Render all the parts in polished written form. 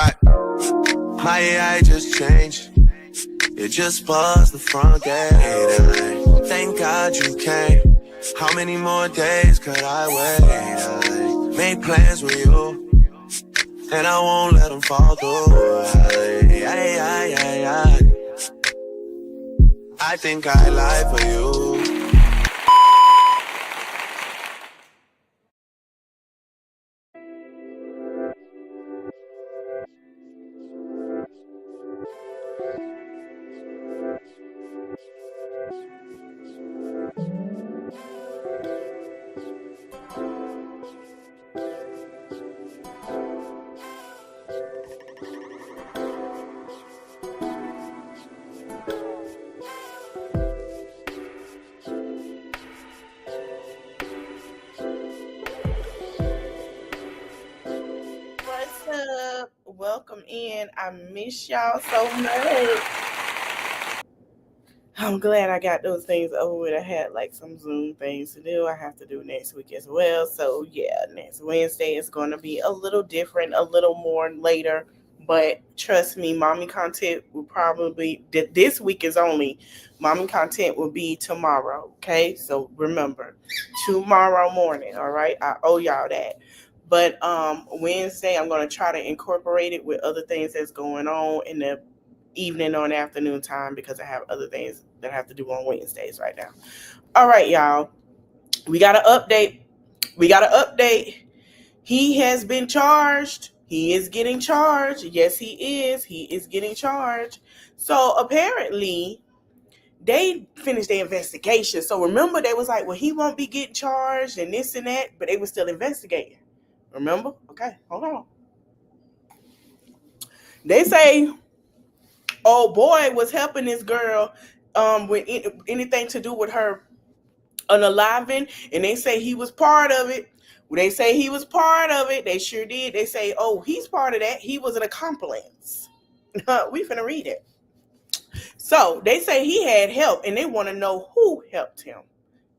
Right. My AI just changed. It just buzzed the front gate. Thank God you came. How many more days could I wait? I made plans with you, and I won't let them fall through. I think I lie for you. Welcome in. I miss y'all so much. I'm glad I got those things over with. I had like some Zoom things to do. I have to do next week as well. So yeah, next Wednesday is going to be a little different, a little more later. But trust me, mommy content will probably, this week is only, mommy content will be tomorrow. Okay, so remember, tomorrow morning. All right, I owe y'all that. But Wednesday, I'm going to try to incorporate it with other things that's going on in the evening or an afternoon time because I have other things that I have to do on Wednesdays right now. All right, y'all. We got an update. He has been charged. He is getting charged. Yes, he is. He is getting charged. So apparently, they finished their investigation. So remember, they was like, well, he won't be getting charged and this and that, but they were still investigating. Remember? Okay, hold on. They say, oh boy was helping this girl with anything to do with her unaliving, and they say he was part of it. They say he was part of it. They sure did. They say, oh, he's part of that. He was an accomplice. We finna read it. So they say he had help, and they want to know who helped him.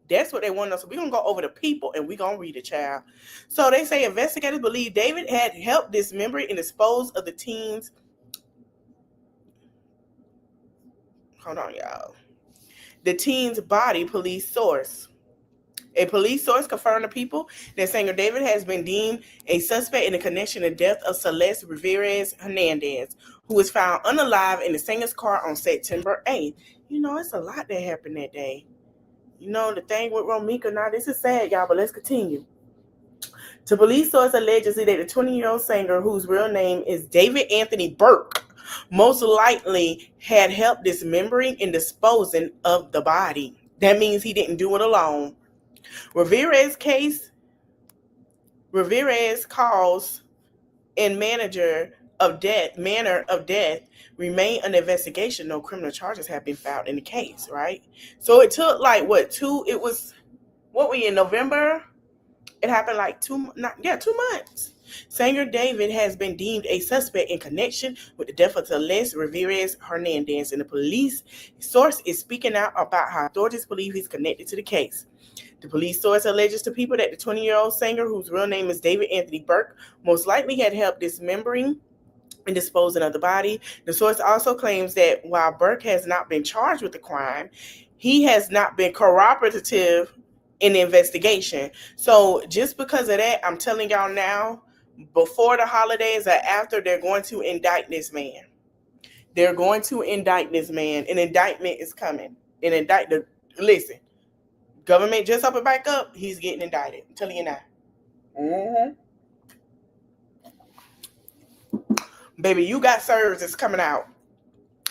That's what they want to know. So we're going to go over the people, and we're going to read it, child. So they say investigators believe David had helped dismember and dispose of the teens. Hold on, y'all. The teen's body, police source. A police source confirmed to people that singer David has been deemed a suspect in the connection to the death of Celeste Rivera Hernandez, who was found unalive in the singer's car on September 8th. You know, it's a lot that happened that day. You know, the thing with Romika, now this is sad, y'all, but let's continue. The police source alleges that the 20-year-old singer, whose real name is David Anthony Burke, most likely had help dismembering and disposing of the body. That means he didn't do it alone. Rivera's cause and manner of death remain under investigation. No criminal charges have been filed in the case, right? So it took like we in November? It happened like 2 months. Singer David has been deemed a suspect in connection with the death of Celeste Rivera Hernandez, and the police source is speaking out about how authorities believe he's connected to the case. The police source alleges to people that the 20-year-old singer, whose real name is David Anthony Burke, most likely had helped dismembering and disposing of the body. The source also claims that while Burke has not been charged with the crime, he has not been cooperative in the investigation. So just because of that, I'm telling y'all now, before the holidays or after, they're going to indict this man. They're going to indict this man. An indictment is coming. Listen, government just up and back up, he's getting indicted. I'm telling you now. Baby, you got served that's coming out.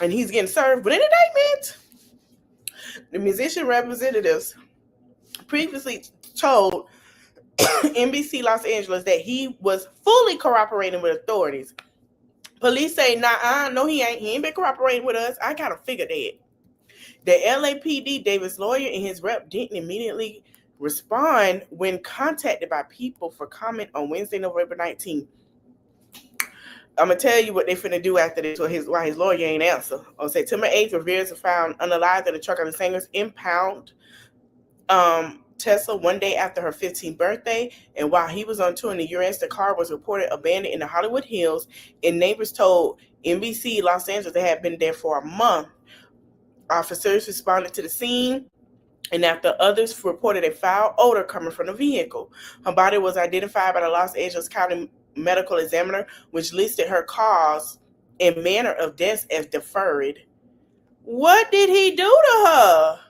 And he's getting served with an indictment. The musician representatives previously told NBC Los Angeles that he was fully cooperating with authorities. Police say, no, he ain't. He ain't been cooperating with us. I kind of figured that. The LAPD, David's lawyer and his rep didn't immediately respond when contacted by people for comment on Wednesday, November 19th. I'm going to tell you what they finna do after this, why his lawyer ain't answer. On September 8th, Rivera was found unalive in the truck of the singer's impound Tesla one day after her 15th birthday, and while he was on tour in the U.S., the car was reported abandoned in the Hollywood Hills, and neighbors told NBC Los Angeles they had been there for a month. Officers responded to the scene, and after others reported a foul odor coming from the vehicle. Her body was identified by the Los Angeles County Medical Examiner, which listed her cause and manner of death as deferred. What did he do to her?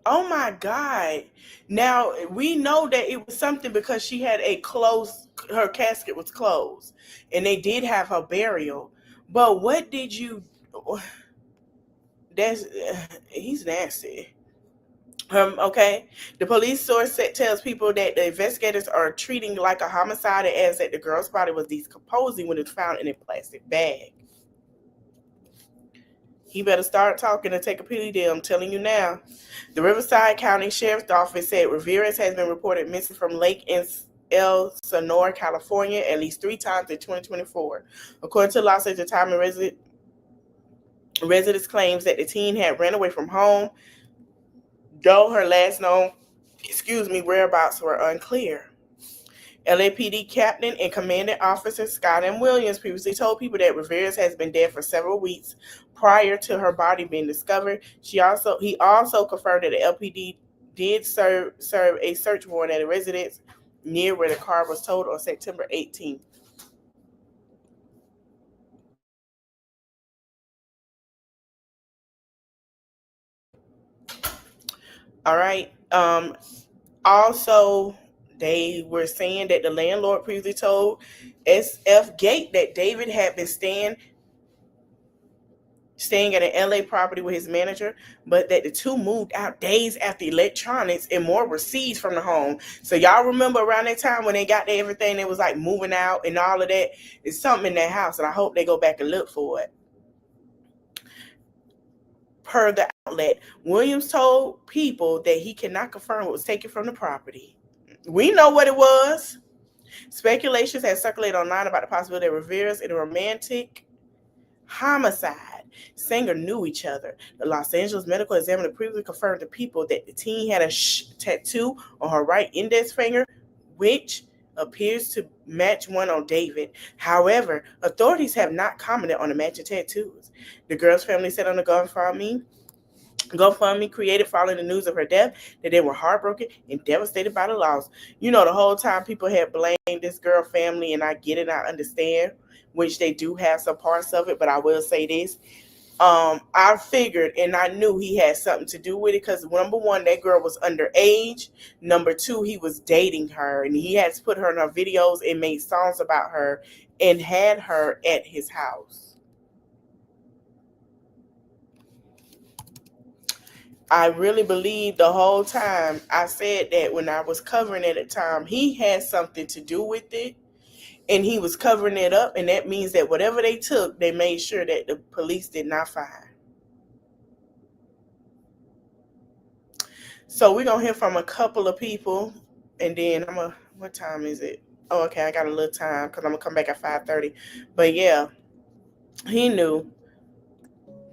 Oh my God. Now, we know that it was something because she had her casket was closed, and they did have her burial. But what did you, he's nasty. Okay. The police source tells people that the investigators are treating like a homicide and adds that the girl's body was decomposing when it was found in a plastic bag. He better start talking and take a plea deal. I'm telling you now. The Riverside County Sheriff's Office said Ramirez has been reported missing from Lake Elsinore, California, at least 3 times in 2024. According to Los Angeles Times, residents claims that the teen had ran away from home, though her last known whereabouts were unclear. LAPD Captain and Commanding Officer Scott M. Williams previously told people that Ramirez has been dead for several weeks prior to her body being discovered. He also confirmed that the LPD did serve a search warrant at a residence near where the car was towed on September 18th. All right. Also, they were saying that the landlord previously told SF Gate that David had been staying at an LA property with his manager, but that the two moved out days after electronics and more were seized from the home. So y'all remember around that time when they got everything, they was like moving out and all of that. It's something in that house, and I hope they go back and look for it. Per the outlet, Williams told people that he cannot confirm what was taken from the property. We know what it was. Speculations have circulated online about the possibility that Ramirez and a romantic homicide singer knew each other. The Los Angeles Medical Examiner previously confirmed to people that the teen had a tattoo on her right index finger, which appears to match one on David. However, authorities have not commented on the matching tattoos. The girl's family said on the GoFundMe created following the news of her death that they were heartbroken and devastated by the loss. You know, the whole time people had blamed this girl family, and I get it, I understand, which they do have some parts of it, but I will say this. I figured and I knew he had something to do with it because, number one, that girl was underage. Number two, he was dating her, and he had put her in her videos and made songs about her and had her at his house. I really believe the whole time I said that when I was covering it at the time, he had something to do with it, and he was covering it up, and that means that whatever they took, they made sure that the police did not find. So we're going to hear from a couple of people, and then what time is it? Oh, okay, I got a little time because I'm going to come back at 5:30. But yeah, he knew.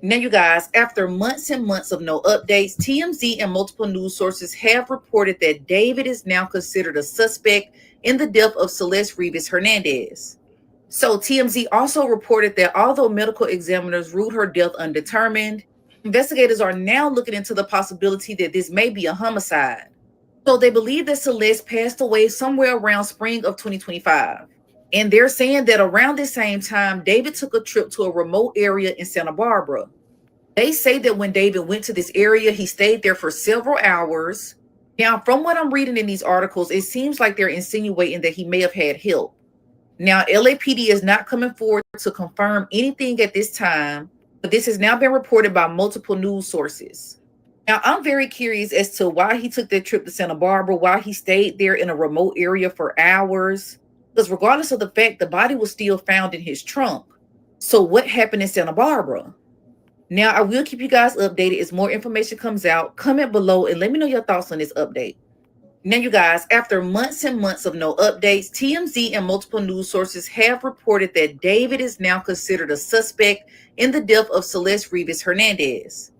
Now, you guys, after months and months of no updates, TMZ and multiple news sources have reported that David is now considered a suspect in the death of Celeste Rivas Hernandez. So TMZ also reported that although medical examiners ruled her death undetermined, investigators are now looking into the possibility that this may be a homicide. So they believe that Celeste passed away somewhere around spring of 2025. And they're saying that around the same time, David took a trip to a remote area in Santa Barbara. They say that when David went to this area, he stayed there for several hours. Now, from what I'm reading in these articles, it seems like they're insinuating that he may have had help. Now, LAPD is not coming forward to confirm anything at this time, but this has now been reported by multiple news sources. Now, I'm very curious as to why he took that trip to Santa Barbara, why he stayed there in a remote area for hours. Because regardless of the fact, the body was still found in his trunk. So what happened in Santa Barbara? Now, I will keep you guys updated as more information comes out. Comment below and let me know your thoughts on this update. Now, you guys, after months and months of no updates, TMZ and multiple news sources have reported that David is now considered a suspect in the death of Celeste Rivas Hernandez.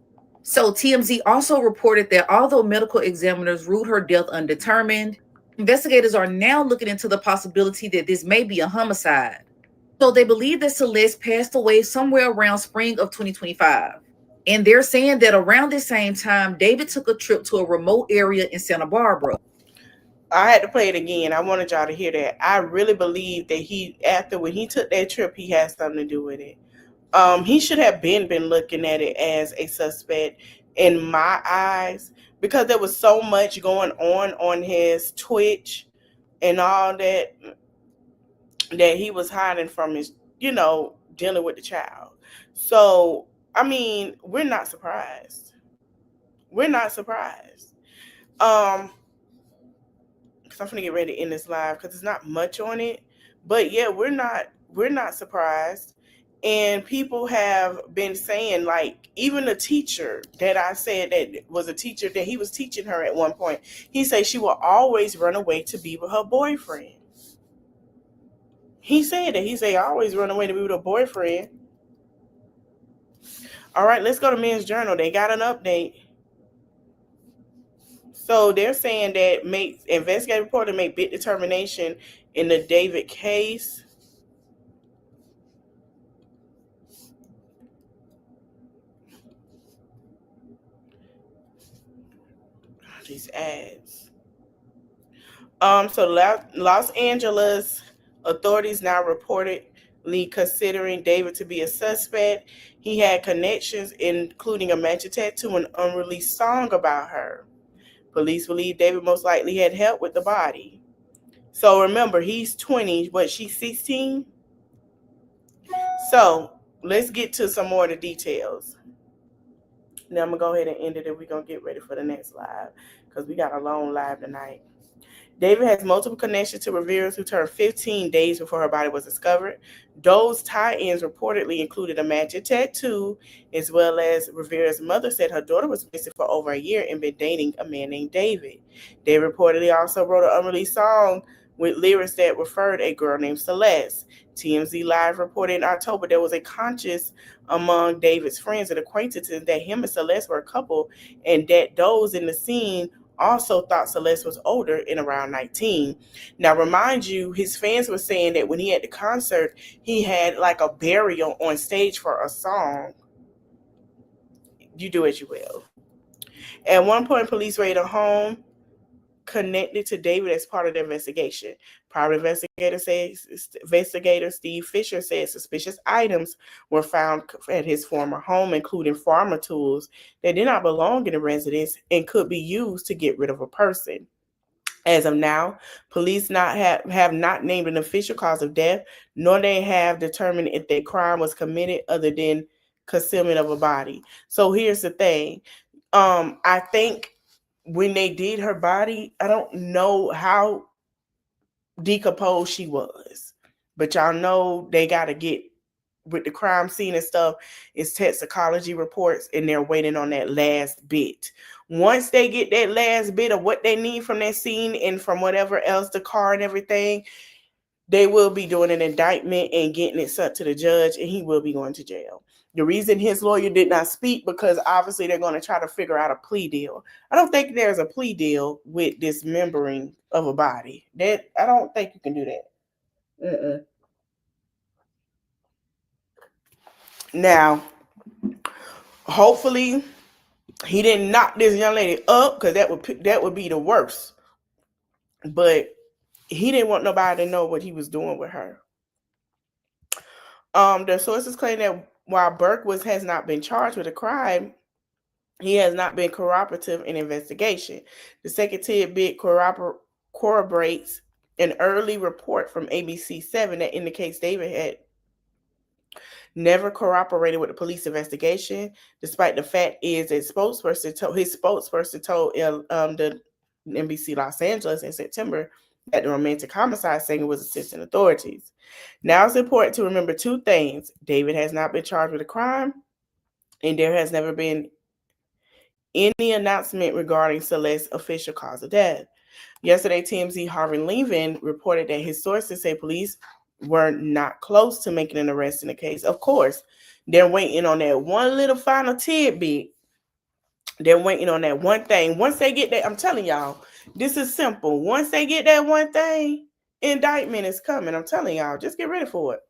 So TMZ also reported that although medical examiners ruled her death undetermined, investigators are now looking into the possibility that this may be a homicide. So they believe that Celeste passed away somewhere around spring of 2025. And they're saying that around the same time, David took a trip to a remote area in Santa Barbara. I had to play it again. I wanted y'all to hear that. I really believe that when he took that trip, he had something to do with it. He should have been looking at it as a suspect in my eyes, because there was so much going on his Twitch and all that he was hiding from his, dealing with the child. So, I mean, we're not surprised. We're not surprised. Because I'm gonna get ready to end this live because it's not much on it. But yeah, we're not surprised. And people have been saying, like, even the teacher that I said that was a teacher that he was teaching her at one point, he said she will always run away to be with her boyfriend. He said that. He said always run away to be with her boyfriend. All right, let's go to Men's Journal. They got an update. So they're saying that investigative reporter made big determination in the David case. These ads. So Los Angeles authorities now reportedly considering David to be a suspect. He had connections, including a matching tattoo and unreleased song about her. Police believe David most likely had help with the body. So remember, he's 20, but she's 16. So let's get to some more of the details. Now I'm going to go ahead and end it, and we're going to get ready for the next live because we got a long live tonight. David has multiple connections to revealers who turned 15 days before her body was discovered. Those tie-ins reportedly included a matching tattoo, as well as Rivera's mother said her daughter was missing for over a year and been dating a man named David. David reportedly also wrote an unreleased song with lyrics that referred a girl named Celeste. TMZ Live reported in October there was a conscience among David's friends and acquaintances that him and Celeste were a couple, and that those in the scene also thought Celeste was older and around 19. Now, remind you, his fans were saying that when he had the concert, he had like a burial on stage for a song. You do as you will. At one point, police raided a home connected to David as part of the investigation. Private investigator Steve Fisher said suspicious items were found at his former home, including farmer tools that did not belong in the residence and could be used to get rid of a person. As of now, police have not named an official cause of death, nor they have determined if the crime was committed other than concealment of a body. So here's the thing. I think when they did her body, I don't know how decomposed she was, but y'all know they got to get with the crime scene and stuff. It's toxicology reports, and they're waiting on that last bit. Once they get that last bit of what they need from that scene and from whatever else, the car and everything, they will be doing an indictment and getting it sent to the judge, and he will be going to jail. The reason his lawyer did not speak, because obviously they're going to try to figure out a plea deal. I don't think there's a plea deal with dismembering of a body. I don't think you can do that. Now, hopefully, he didn't knock this young lady up, because that would be the worst. But he didn't want nobody to know what he was doing with her. The sources claim that while Burke has not been charged with a crime, he has not been cooperative in investigation. The second tidbit corroborates an early report from ABC7 that indicates David had never cooperated with the police investigation, despite the fact is that his spokesperson told the NBC Los Angeles in September that the romantic homicide singer was assisting authorities. Now it's important to remember two things. David has not been charged with a crime, and there has never been any announcement regarding Celeste's official cause of death. Yesterday, TMZ Harvey Levin reported that his sources say police were not close to making an arrest in the case. Of course, they're waiting on that one little final tidbit They're waiting on that one thing. Once they get that, I'm telling y'all, this is simple. Once they get that one thing, indictment is coming. I'm telling y'all, just get ready for it.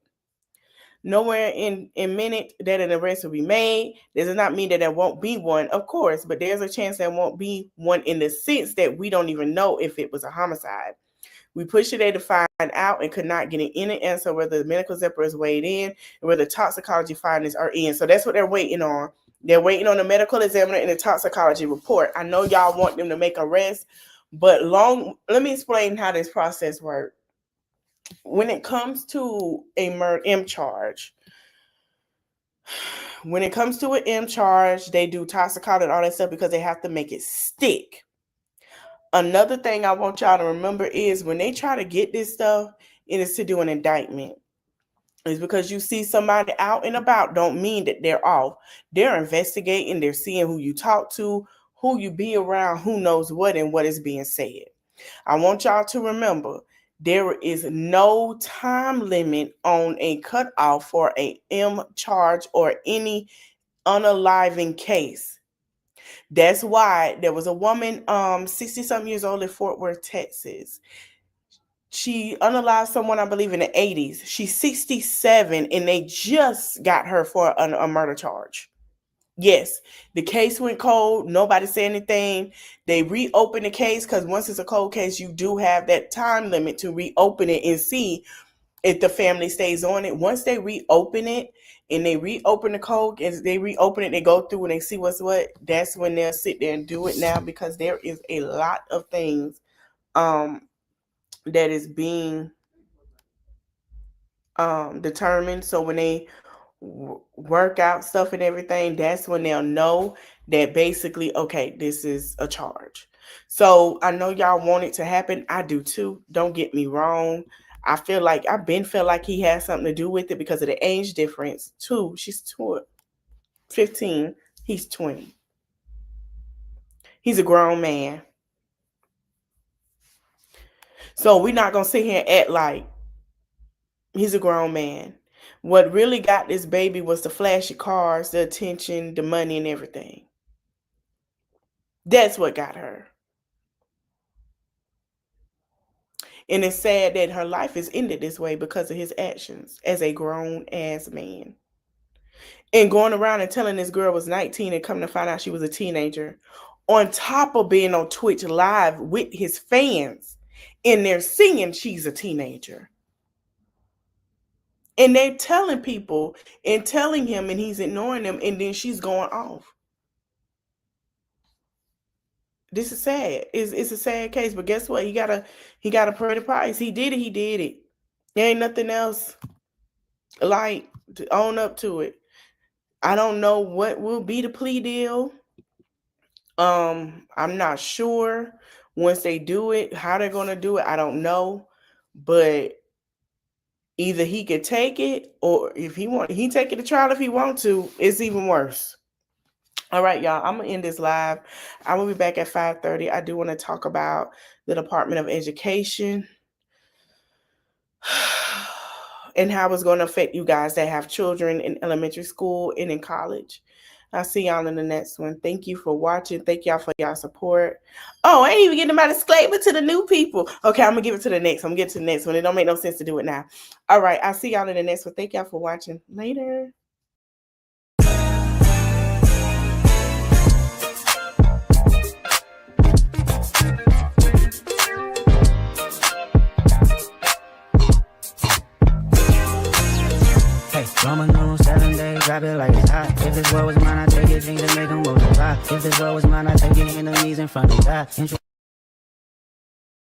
Nowhere in minute that an arrest will be made. This does not mean that there won't be one, of course, but there's a chance there won't be one in the sense that we don't even know if it was a homicide. We pushed today to find out and could not get any answer whether the medical zipper is weighed in and whether toxicology findings are in. So that's what they're waiting on. They're waiting on the medical examiner and the toxicology report. I know y'all want them to make arrests, but let me explain how this process works. When it comes to a M charge, they do toxicology and all that stuff because they have to make it stick. Another thing I want y'all to remember is when they try to get this stuff, it is to do an indictment. It's because you see somebody out and about don't mean that they're off. They're investigating, they're seeing who you talk to, who you be around, who knows what, and what is being said. I want y'all to remember, there is no time limit on a cutoff for a M charge or any unaliving case. That's why there was a woman, 60-something years old in Fort Worth, Texas. She unalived someone, I believe, in the 80s. She's 67, and they just got her for a murder charge. Yes, the case went cold. Nobody said anything. They reopened the case because once it's a cold case, you do have that time limit to reopen it and see if the family stays on it. Once they reopen it and they reopen the code, as they reopen it, they go through and they see what's what, that's when they'll sit there and do it now, because there is a lot of things that is being determined. So when they work out stuff and everything, that's when they'll know that basically, okay, this is a charge. So I know y'all want it to happen. I do too. Don't get me wrong. I've felt like he has something to do with it because of the age difference too. She's 15. He's 20. He's a grown man. So we're not going to sit here and act like he's a grown man. What really got this baby was the flashy cars, the attention, the money, and everything. That's what got her. And it's sad that her life is ended this way because of his actions as a grown-ass man. And going around and telling this girl was 19 and coming to find out she was a teenager. On top of being on Twitch live with his fans. And they're singing she's a teenager. And they're telling people and telling him, and he's ignoring them, and then she's going off. This is sad. It's a sad case, but guess what? He got a pretty price. He did it. There ain't nothing else like to own up to it. I don't know what will be the plea deal. I'm not sure once they do it, how they're gonna do it. I don't know, but either he could take it, or if he take it to trial if he want to. It's even worse. All right, y'all, I'm going to end this live. I will be back at 5:30. I do want to talk about the Department of Education and how it's going to affect you guys that have children in elementary school and in college. I'll see y'all in the next one. Thank you for watching. Thank y'all for y'all support. Oh, I ain't even getting my disclaimer to the new people. Okay, I'm going to give it to the next. I'm going to get to the next one. It don't make no sense to do it now. All right, I'll see y'all in the next one. Thank y'all for watching. Later. Roman on 7 days, drop it like it's hot. If this world was mine, I take it, things and make them multiply. If this world was mine, I take it, enemies in front of God.